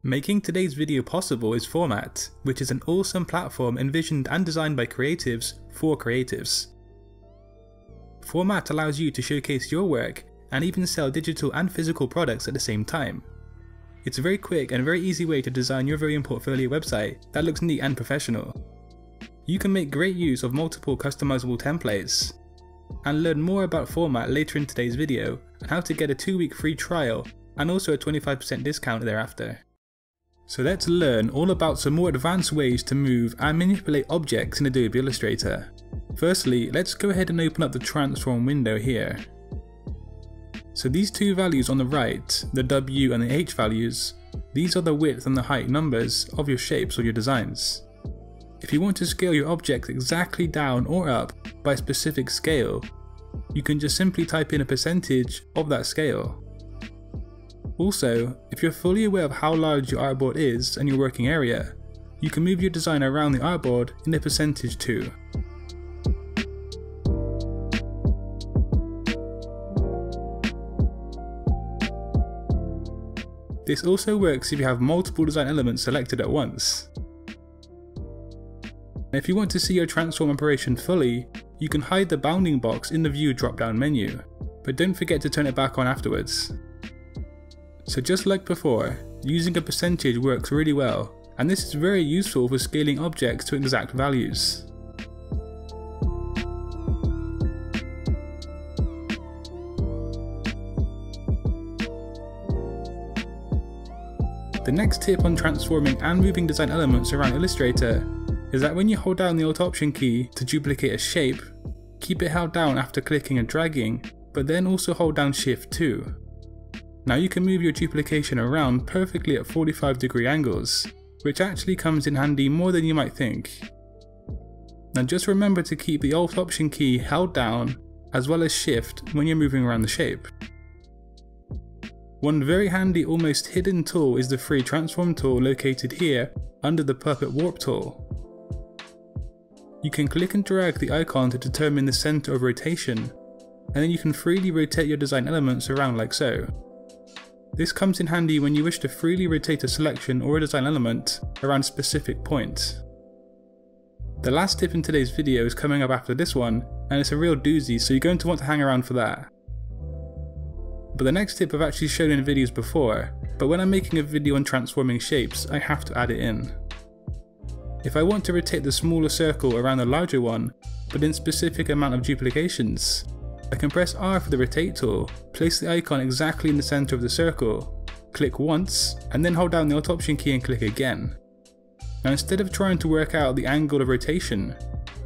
Making today's video possible is Format, which is an awesome platform envisioned and designed by creatives for creatives. Format allows you to showcase your work and even sell digital and physical products at the same time. It's a very quick and very easy way to design your very own portfolio website that looks neat and professional. You can make great use of multiple customizable templates, and learn more about Format later in today's video and how to get a 2-week free trial and also a 25% discount thereafter. So let's learn all about some more advanced ways to move and manipulate objects in Adobe Illustrator. Firstly, let's go ahead and open up the transform window here. So these two values on the right, the W and the H values, these are the width and the height numbers of your shapes or your designs. If you want to scale your object exactly down or up by a specific scale, you can just simply type in a percentage of that scale. Also, if you're fully aware of how large your artboard is and your working area, you can move your design around the artboard in a percentage too. This also works if you have multiple design elements selected at once. If you want to see your transform operation fully, you can hide the bounding box in the View drop-down menu, but don't forget to turn it back on afterwards. So just like before, using a percentage works really well, and this is very useful for scaling objects to exact values. The next tip on transforming and moving design elements around Illustrator is that when you hold down the Alt Option key to duplicate a shape, keep it held down after clicking and dragging, but then also hold down Shift 2. Now you can move your duplication around perfectly at 45-degree angles, which actually comes in handy more than you might think. Now just remember to keep the Alt Option key held down as well as Shift when you're moving around the shape. One very handy almost hidden tool is the free transform tool located here under the Puppet Warp tool. You can click and drag the icon to determine the center of rotation, and then you can freely rotate your design elements around like so. This comes in handy when you wish to freely rotate a selection or a design element around a specific point. The last tip in today's video is coming up after this one, and it's a real doozy, so you're going to want to hang around for that. But the next tip I've actually shown in videos before, but when I'm making a video on transforming shapes, I have to add it in. If I want to rotate the smaller circle around the larger one, but in specific amount of duplications, I can press R for the rotate tool, place the icon exactly in the center of the circle, click once, and then hold down the Alt Option key and click again. Now instead of trying to work out the angle of rotation,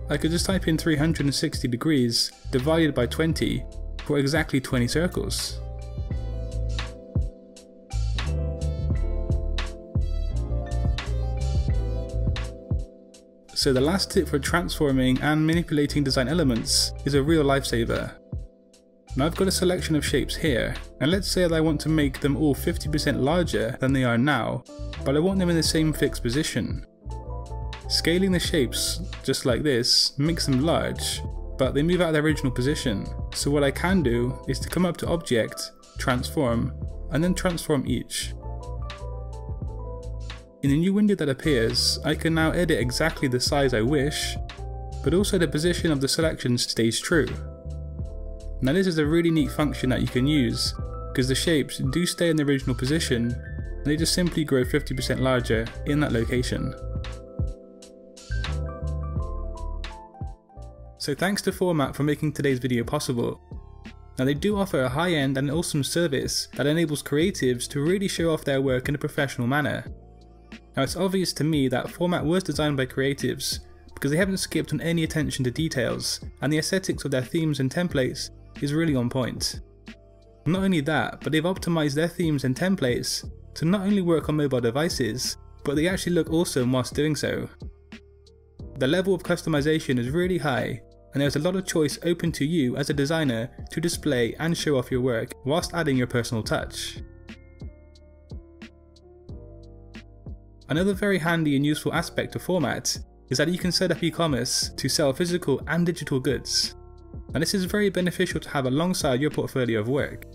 I could just type in 360 degrees divided by 20 for exactly 20 circles. So the last tip for transforming and manipulating design elements is a real lifesaver. Now I've got a selection of shapes here, and let's say that I want to make them all 50% larger than they are now, but I want them in the same fixed position. Scaling the shapes, just like this, makes them large, but they move out of their original position. So what I can do is to come up to Object, Transform, and then transform each. In the new window that appears, I can now edit exactly the size I wish, but also the position of the selection stays true. Now this is a really neat function that you can use, because the shapes do stay in the original position, and they just simply grow 50% larger in that location. So thanks to Format for making today's video possible. Now they do offer a high-end and awesome service that enables creatives to really show off their work in a professional manner. Now it's obvious to me that Format was designed by creatives because they haven't skipped on any attention to details, and the aesthetics of their themes and templates is really on point. Not only that, but they've optimized their themes and templates to not only work on mobile devices, but they actually look awesome whilst doing so. The level of customization is really high, and there's a lot of choice open to you as a designer to display and show off your work whilst adding your personal touch. Another very handy and useful aspect of Format is that you can set up e-commerce to sell physical and digital goods, and this is very beneficial to have alongside your portfolio of work.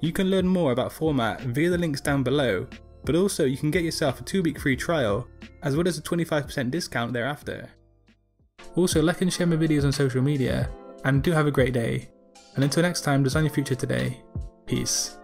You can learn more about Format via the links down below, but also you can get yourself a 2-week free trial, as well as a 25% discount thereafter. Also, like and share my videos on social media, and do have a great day. And until next time, design your future today. Peace.